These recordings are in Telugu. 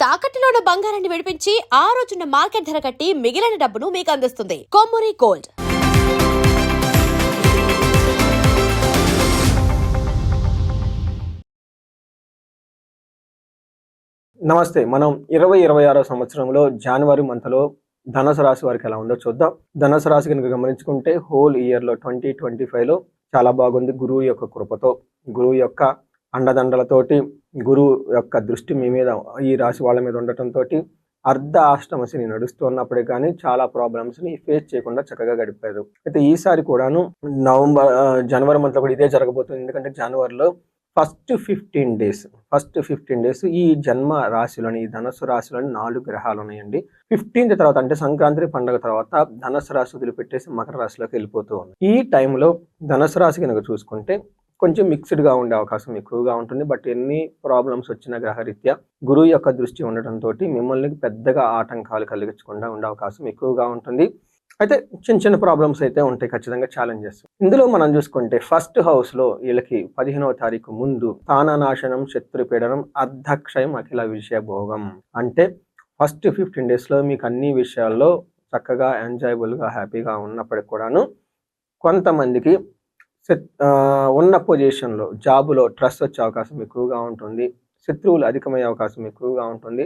తాకట్టులో ఉన్న బంగారాన్ని విడిపించి ఆ రోజున్న మార్కెట్ ధర కట్టి మిగిలిన డబ్బును మీకు అందిస్తుంది కొమ్మూరి గోల్డ్. నమస్తే. మనం 2026 సంవత్సరంలో జనవరి మంత్లో ధనుసు రాశి వారికి ఎలా ఉందో చూద్దాం. ధనుసు రాశి కనుక గమనించుకుంటే హోల్ ఇయర్లో 2025లో చాలా బాగుంది. గురువు యొక్క కృపతో, గురువు యొక్క అండదండలతోటి, గురువు యొక్క దృష్టి మీ మీద, ఈ రాశి వాళ్ళ మీద ఉండటంతో అర్ధ అష్టమ శని నడుస్తున్నప్పుడే కానీ చాలా ప్రాబ్లమ్స్ని ఫేస్ చేయకుండా చక్కగా గడిపారు. అయితే ఈసారి కూడాను జనవరి మంత్లో కూడా ఇదే జరగబోతుంది. ఎందుకంటే జనవరిలో ఫస్ట్ 15 డేస్ ఈ జన్మ రాశిలోని, ఈ ధనుసు రాశిలోని 4 గ్రహాలు ఉన్నాయండి. 15th తర్వాత అంటే సంక్రాంతి పండుగ తర్వాత ధనుసు రాశి వదిలిపెట్టేసి మకర రాశిలోకి వెళ్ళిపోతూ ఉన్నాయి. ఈ టైంలో ధనుసు రాశి కనుక చూసుకుంటే కొంచెం మిక్స్డ్గా ఉండే అవకాశం ఎక్కువగా ఉంటుంది. బట్ ఎన్ని ప్రాబ్లమ్స్ వచ్చిన గ్రహరీత్యా గురువు యొక్క దృష్టి ఉండటంతో మిమ్మల్ని పెద్దగా ఆటంకాలు కలిగించకుండా ఉండే అవకాశం ఎక్కువగా ఉంటుంది. అయితే చిన్న ప్రాబ్లమ్స్ అయితే ఉంటాయి, ఖచ్చితంగా ఛాలెంజెస్. ఇందులో మనం చూసుకుంటే ఫస్ట్ హౌస్లో వీళ్ళకి 15వ తారీఖు ముందు స్థాననాశనం, శత్రుపీడనం, అర్ధక్షయం, అఖిల విషయ భోగం. అంటే ఫస్ట్ 15 డేస్లో మీకు అన్ని విషయాల్లో చక్కగా ఎంజాయబుల్గా హ్యాపీగా ఉన్నప్పటికి కూడాను కొంతమందికి ఉన్న పొజిషన్లో జాబులో ట్రస్ట్ వచ్చే అవకాశం ఎక్కువగా ఉంటుంది. శత్రువులు అధికమయ్యే అవకాశం ఎక్కువగా ఉంటుంది.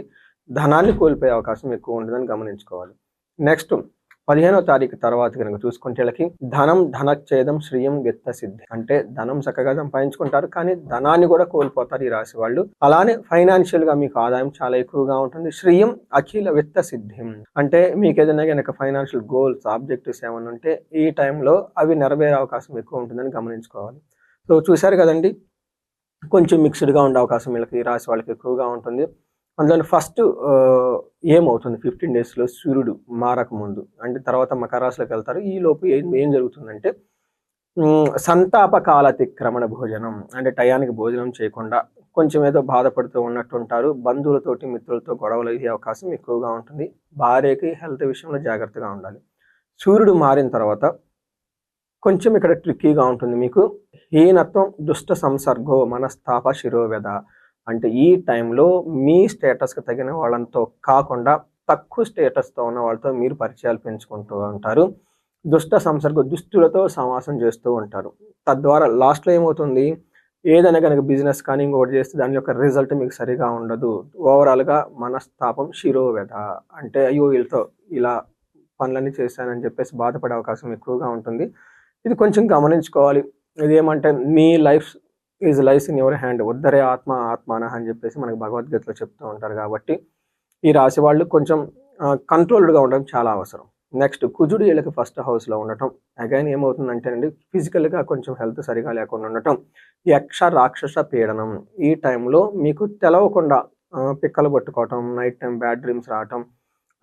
ధనాన్ని కోల్పోయే అవకాశం ఎక్కువ ఉంటుందని గమనించుకోవాలి. నెక్స్ట్ 15వ తారీఖు తర్వాత కనుక చూసుకుంటే వీళ్ళకి ధనం, ధనచ్ఛేదం, శ్రీయం, విత్త సిద్ధి. అంటే ధనం చక్కగా సంపాదించుకుంటారు, కానీ ధనాన్ని కూడా కోల్పోతారు ఈ రాశి వాళ్ళు. అలానే ఫైనాన్షియల్ గా మీకు ఆదాయం చాలా ఎక్కువగా ఉంటుంది. శ్రీయం, అఖిల విత్త సిద్ధి. అంటే మీకు ఏదైనా కనుక ఫైనాన్షియల్ గోల్స్, ఆబ్జెక్టివ్స్ ఏమైనా ఉంటే ఈ టైంలో అవి నెరవేరే అవకాశం ఎక్కువ ఉంటుందని గమనించుకోవాలి. సో చూశారు కదండి, కొంచెం మిక్స్డ్గా ఉండే అవకాశం వీళ్ళకి, ఈ రాశి వాళ్ళకి ఎక్కువగా ఉంటుంది. అందులో ఫస్ట్ ఏమవుతుంది 15 డేస్లో సూర్యుడు మారక ముందు, అంటే తర్వాత మకర రాశిలోకి వెళ్తారు. ఈ లోపు ఏం జరుగుతుందంటే సంతాపకాల అతిక్రమణ భోజనం, అంటే టయానికి భోజనం చేయకుండా కొంచెం ఏదో బాధపడుతూ ఉన్నట్టు ఉంటారు. బంధువులతోటి, మిత్రులతో గొడవలు అయ్యే అవకాశం ఎక్కువగా ఉంటుంది. భార్యకి హెల్త్ విషయంలో జాగ్రత్తగా ఉండాలి. సూర్యుడు మారిన తర్వాత కొంచెం ఇక్కడ ట్రిక్కీగా ఉంటుంది మీకు. హీనత్వం, దుష్ట సంసర్గో, మనస్తాప, శిరోవ్యధ. అంటే ఈ టైంలో మీ స్టేటస్కి తగిన వాళ్ళతో కాకుండా తక్కువ స్టేటస్తో ఉన్న వాళ్ళతో మీరు పరిచయాలు పెంచుకుంటూ ఉంటారు. దుష్ట సంసర్గ, దుష్టులతో సమాసం చేస్తూ ఉంటారు. తద్వారా లాస్ట్లో ఏమవుతుంది, ఏదైనా కనుక బిజినెస్ కానీ ఇంకొకటి చేస్తే దాని యొక్క రిజల్ట్ మీకు సరిగా ఉండదు. ఓవరాల్గా మనస్తాపం, శిరోవ్యధ. అంటే అయ్యో వీళ్ళతో ఇలా పనులన్నీ చేశానని చెప్పేసి బాధపడే అవకాశం ఎక్కువగా ఉంటుంది. ఇది కొంచెం గమనించుకోవాలి. ఇదేమంటే మీ life is life in your hand, ఉద్ధరే ఆత్మ ఆత్మాన అని చెప్పేసి మనకు భగవద్గీతలో చెప్తూ ఉంటారు. కాబట్టి ఈ రాశి వాళ్ళు కొంచెం కంట్రోల్డ్గా ఉండడం చాలా అవసరం. నెక్స్ట్ కుజుడు వీళ్ళకి ఫస్ట్ హౌస్లో ఉండటం. అగైన్ ఏమవుతుందంటేనండి, ఫిజికల్గా కొంచెం హెల్త్ సరిగా లేకుండా ఉండటం. యక్ష రాక్షస పీడనం. ఈ టైంలో మీకు తెలవకుండా పిక్కలు పట్టుకోవటం, నైట్ టైం బ్యాడ్ డ్రీమ్స్ రావటం,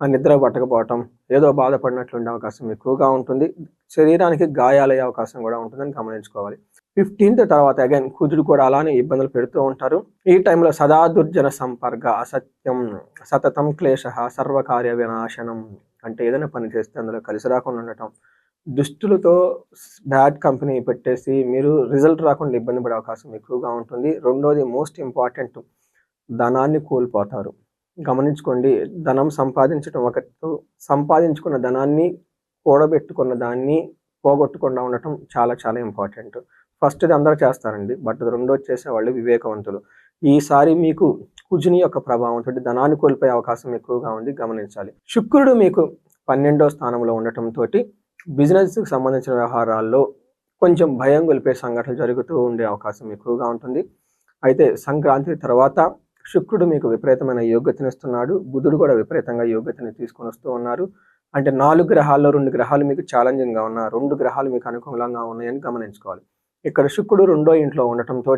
నిద్ర పట్టకపోవటం, ఏదో బాధపడినట్లు ఉండే అవకాశం ఎక్కువగా ఉంటుంది. శరీరానికి గాయాలయ్యే అవకాశం కూడా ఉంటుందని గమనించుకోవాలి. 15th తర్వాత అగైన్ కుజుడు కూడా అలానే ఇబ్బందులు పెడుతూ ఉంటారు. ఈ టైంలో సదా దుర్జన సంపర్క, అసత్యం, సతతం క్లేశ, సర్వకార్య వినాశనం. అంటే ఏదైనా పని చేస్తే అందులో కలిసి రాకుండా ఉండటం, దుష్టులతో బ్యాడ్ కంపెనీ పెట్టేసి మీరు రిజల్ట్ రాకుండా ఇబ్బంది పడే అవకాశం ఎక్కువగా ఉంటుంది. రెండోది మోస్ట్ ఇంపార్టెంట్, ధనాన్ని కోల్పోతారు. గమనించుకోండి, ధనం సంపాదించడం ఒకటి, సంపాదించుకున్న ధనాన్ని, కూడబెట్టుకున్న దాన్ని పోగొట్టకుండా ఉండటం చాలా చాలా ఇంపార్టెంట్. ఫస్ట్ది అందరూ చేస్తారండి, బట్ రెండోది చేసే వాళ్ళు వివేకవంతులు. ఈసారి మీకు కుజుని యొక్క ప్రభావంతో ధనాన్ని కోల్పోయే అవకాశం ఎక్కువగా ఉంది, గమనించాలి. శుక్రుడు మీకు 12వ స్థానంలో ఉండటంతో బిజినెస్కి సంబంధించిన వ్యవహారాల్లో కొంచెం భయం గొలిపే సంఘటనలు జరుగుతూ ఉండే అవకాశం ఎక్కువగా ఉంటుంది. అయితే సంక్రాంతి తర్వాత శుక్రుడు మీకు విపరీతమైన యోగ్యతనిస్తున్నాడు. బుధుడు కూడా విపరీతంగా యోగ్యతని తీసుకొని వస్తూ ఉన్నారు. అంటే 4 గ్రహాల్లో 2 గ్రహాలు మీకు ఛాలెంజింగ్గా ఉన్న, 2 గ్రహాలు మీకు అనుకూలంగా ఉన్నాయని గమనించుకోవాలి. ఇక్కడ శుక్రుడు 2వ ఇంట్లో ఉండటంతో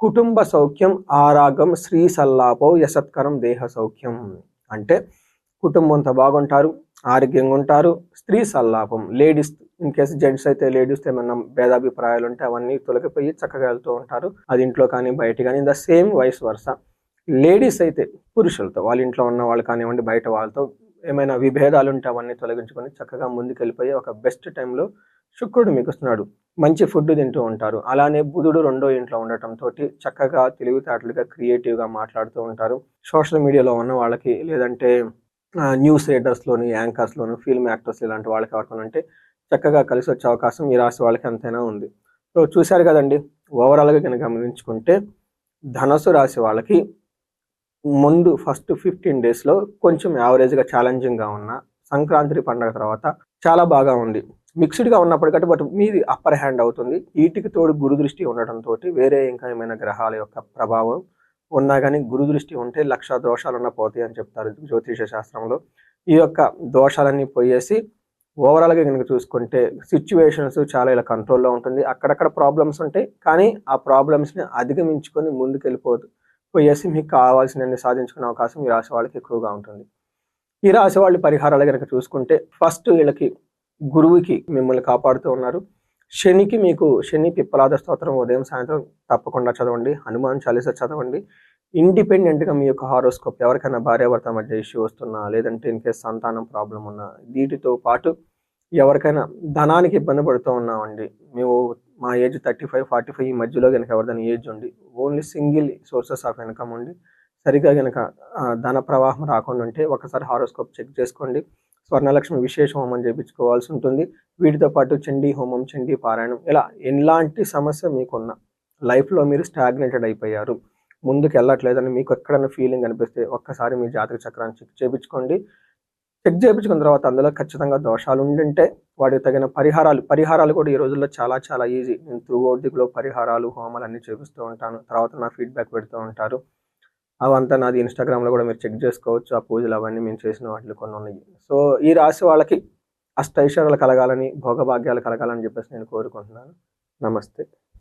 కుటుంబ సౌఖ్యం, ఆరాగం, శ్రీ సల్లాపో, యసత్కరం, దేహ సౌఖ్యం. అంటే కుటుంబంతో బాగుంటారు, ఆరోగ్యంగా ఉంటారు. స్త్రీ సల్లాపం, లేడీస్ ఇన్ కేసు జెంట్స్ అయితే లేడీస్ ఏమన్నా భేదాభిప్రాయాలు ఉంటే అవన్నీ తొలగిపోయి చక్కగా వెళ్తూ ఉంటారు. అది ఇంట్లో కానీ బయట కానీ. The same vice versa ladies అయితే పురుషులతో, వాళ్ళ ఇంట్లో ఉన్న వాళ్ళు కానివ్వండి, బయట వాళ్ళతో ఏమైనా విభేదాలు ఉంటే అవన్నీ తొలగించుకొని చక్కగా ముందుకు వెళ్ళిపోయి ఒక బెస్ట్ టైంలో శుక్రుడు మీకు వస్తున్నాడు. మంచి ఫుడ్ తింటూ ఉంటారు. అలానే బుధుడు రెండో ఇంట్లో ఉండటంతో చక్కగా తెలివితేటలుగా క్రియేటివ్గా మాట్లాడుతూ ఉంటారు. సోషల్ మీడియాలో ఉన్న వాళ్ళకి లేదంటే న్యూస్ రీడర్స్లోని యాంకర్స్లోను ఫిల్మ్ యాక్టర్స్ ఇలాంటి వాళ్ళకి ఎవరికైనా ఉంటే చక్కగా కలిసి వచ్చే అవకాశం ఈ రాశి వాళ్ళకి ఎంతైనా ఉంది. సో చూశారు కదండి, ఓవరాల్గా కనుక గమనించుకుంటే ధనస్సు రాశి వాళ్ళకి ముందు ఫస్ట్ 15 డేస్లో కొంచెం యావరేజ్గా ఛాలెంజింగ్గా ఉన్న సంక్రాంతి పండుగ తర్వాత చాలా బాగా ఉంది. మిక్స్డ్గా ఉన్నప్పటికంటే బట్ మీది అప్పర్ హ్యాండ్ అవుతుంది. వీటికి తోడు గురు దృష్టి ఉండటంతో వేరే ఇంకా ఏమైనా గ్రహాల యొక్క ప్రభావం ఉన్నా కానీ గురు దృష్టి ఉంటే 1,00,000 దోషాలున్నా పోతాయి అని చెప్తారు జ్యోతిష శాస్త్రంలో. ఈ యొక్క దోషాలన్నీ పోయేసి ఓవరాల్గా కనుక చూసుకుంటే సిచ్యువేషన్స్ చాలా ఇలా కంట్రోల్లో ఉంటుంది. అక్కడక్కడ ప్రాబ్లమ్స్ ఉంటాయి, కానీ ఆ ప్రాబ్లమ్స్ని అధిగమించుకొని పోయేసి మీకు కావాల్సినన్ని సాధించుకునే అవకాశం ఈ రాశి వాళ్ళకి ఎక్కువగా ఉంటుంది. ఈ రాశి వాళ్ళ పరిహారాలు కనుక చూసుకుంటే ఫస్ట్ వీళ్ళకి గురువుకి మిమ్మల్ని కాపాడుతూ ఉన్నారు. శనికి మీకు శని పిప్పలాద స్తోత్రం ఉదయం సాయంత్రం తప్పకుండా చదవండి. హనుమాన్ చాలీసా చదవండి. ఇండిపెండెంట్గా మీ యొక్క హారోస్కోప్ ఎవరికైనా భార్యాభర్త మధ్య ఇష్యూ వస్తున్నా లేదంటే ఇన్కేస్ సంతానం ప్రాబ్లం ఉన్నా వీటితో పాటు ఎవరికైనా ధనానికి ఇబ్బంది పడుతూ ఉన్నామండి, మేము మా ఏజ్ 35-45 ఈ మధ్యలో కనుక ఎవరిదైనా ఏజ్ ఉండి only single sources of income ఉండి సరిగా కనుక ధన ప్రవాహం రాకుండా ఉంటే ఒకసారి హారోస్కోప్ చెక్ చేసుకోండి. స్వర్ణలక్ష్మి విశేష హోమం చేయించుకోవాల్సి ఉంటుంది. వీటితో పాటు చండీ హోమం, చండీ పారాయణం, ఇలా ఎలాంటి సమస్య మీకున్న లైఫ్లో మీరు స్టాగ్నేటెడ్ అయిపోయారు, ముందుకు వెళ్ళట్లేదని మీకు ఎక్కడైనా ఫీలింగ్ అనిపిస్తే ఒక్కసారి మీ జాతక చక్రాన్ని చెక్ చేయించుకోండి. చెక్ చేయించుకున్న తర్వాత అందులో ఖచ్చితంగా దోషాలు ఉండింటే వాటికి తగిన పరిహారాలు కూడా ఈ రోజుల్లో చాలా చాలా ఈజీ. నేను త్రూ అవుట్ ది గ్లోబ్ పరిహారాలు హోమాలు అన్నీ చూపిస్తూ ఉంటాను. తర్వాత నా ఫీడ్బ్యాక్ పెడుతూ ఉంటారు. అవంతా నాది ఇన్స్టాగ్రామ్లో కూడా మీరు చెక్ చేసుకోవచ్చు. ఆ పూజలు అవన్నీ మేము చేసిన వాటిలో కొన్ని ఉన్నాయి. సో ఈ రాశి వాళ్ళకి అష్టైశ్వర్యాలు కలగాలని భోగభాగ్యాలు కలగాలని చెప్పేసి నేను కోరుకుంటున్నాను. నమస్తే.